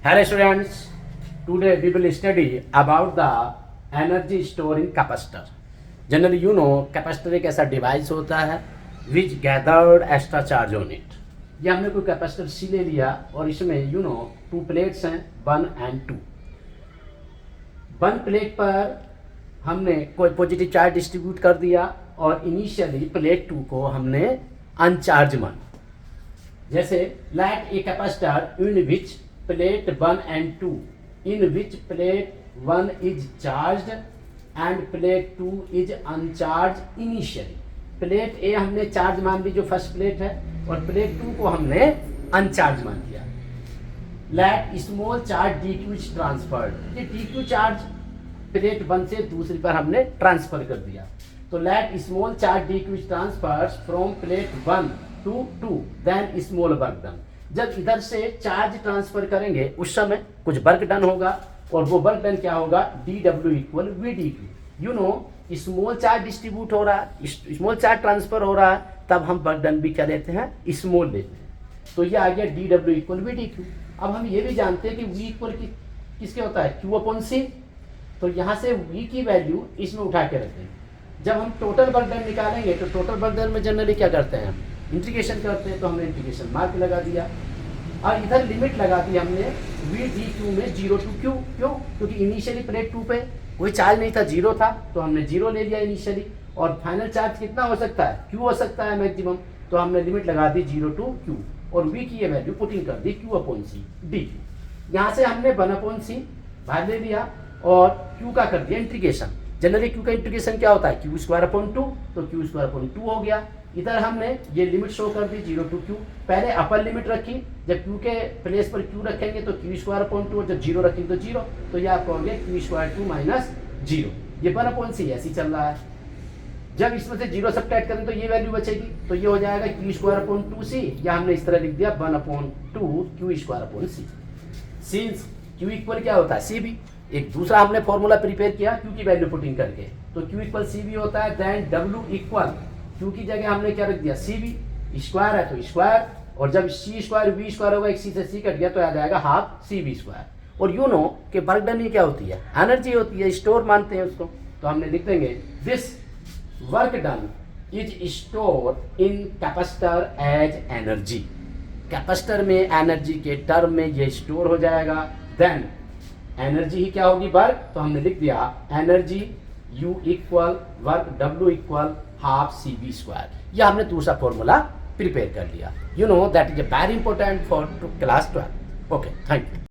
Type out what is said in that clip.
Hello students, today we will study about the energy storing capacitor. Generally you know capacitor एक ऐसा device होता है which gathered extra charge on it. ये हमने कोई capacitor C ले लिया और इसमें you know टू प्लेट्स हैं 1 and 2. 1 प्लेट पर हमने कोई पॉजिटिव चार्ज डिस्ट्रीब्यूट कर दिया और इनिशियली प्लेट 2 को हमने अनचार्ज माना. जैसे like a capacitor in which plate 1 and 2 in which plate 1 is charged and plate 2 is uncharged initially. Plate ए हमने चार्ज मान ली जो फर्स्ट प्लेट है और प्लेट 2 को हमने अनचार्ज मान लिया. Let small charge D Q is transferred. ये डी क्यू चार्ज प्लेट 1 से दूसरी पर हमने ट्रांसफर कर दिया. तो let small charge D Q is transfer from plate 1 to 2 then small work done. जब इधर से चार्ज ट्रांसफर करेंगे उस समय कुछ वर्क डन होगा और वो वर्क डन क्या होगा D W equal V D Q. You know small charge distribute हो रहा है, स्मॉल चार्ज ट्रांसफर हो रहा है, तब हम वर्क डन भी क्या लेते हैं स्मॉल लेते हैं. तो ये आ गया D W equal V D Q. अब हम ये भी जानते हैं कि वी इक्वल किसके होता है क्यू अपॉन सी. तो यहाँ से वी की वैल्यू इसमें उठा के रखते हैं. जब हम टोटल वर्क डन निकालेंगे तो टोटल वर्क डन में जनरली क्या करते हैं हम इंटीग्रेशन करते हैं. तो हमने इंटीग्रेशन मार्क लगा दिया और इधर लिमिट लगा दी हमने वी डी क्यू में 0 to क्यू. क्यों? क्योंकि इनिशियली प्लेट 2 पे कोई चार्ज नहीं था, 0 था, तो हमने 0 ले लिया इनिशियली. और फाइनल चार्ज कितना हो सकता है क्यू हो सकता है मैक्सिमम. तो हमने लिमिट लगा दी 0 to क्यू और वी की ये वैल्यू पुटिंग कर दी क्यू अपॉन सी डी. यहाँ से हमने 1 अपॉन सी बाहर ले लिया और क्यू का कर दिया इंटीग्रेशन. जनरली क्यू का इंटीग्रेशन क्या होता है क्यू स्क्वायर अपॉन 2. तो क्यू स्क्वायर अपॉन 2 हो गया. इधर हमने ये लिमिट शो कर दी 0 to क्यू. पहले अपर लिमिट रखी, जब क्यू के प्लेस पर क्यू रखेंगे तो क्यू स्क्वायर अपॉन 2 और जब 0 रखेंगे तो 0. तो ये आपको हो गया क्यू स्क्वायर 2 माइनस 0. ये 1 अपॉन सी ऐसे ही चल रहा है. जब इसमें से 0 सब्ट्रैक्ट करें तो ये वैल्यू बचेगी. तो ये हो जाएगा क्यू स्क्वायर अपॉन 2 सी, या हमने इस तरह लिख दिया 1 अपॉन 2 क्यू स्क्वायर अपॉन सी. सिंस क्यू इक्वल क्या होता है सी बी. एक दूसरा हमने फॉर्मूला प्रिपेयर किया क्यू की वैल्यू पुटिंग करके. तो क्यू इक्वल सी बी होता है. देन डब्ल्यू इक्वल क्यू की जगह हमने क्या रख दिया सी बी. स्क्वायर है तो स्क्वायर, और जब सी स्क्वायर वी स्क्वायर होगा एक सी से सी कट गया तो आ जाएगा हाफ सी बी स्क्वायर. और यू नो कि वर्क डन ये क्या होती है एनर्जी होती है, स्टोर मानते हैं उसको. तो हमने लिख देंगे this work done is store in capacitor as energy. Capacitor में एनर्जी के टर्म में ये स्टोर हो जाएगा. देन एनर्जी ही क्या होगी वर्क. तो हमने लिख दिया energy U equal work W equal half C B square. यह हमने दूसरा फॉर्मूला प्रिपेयर कर लिया. You know that is very important for class 12. Okay, thank you.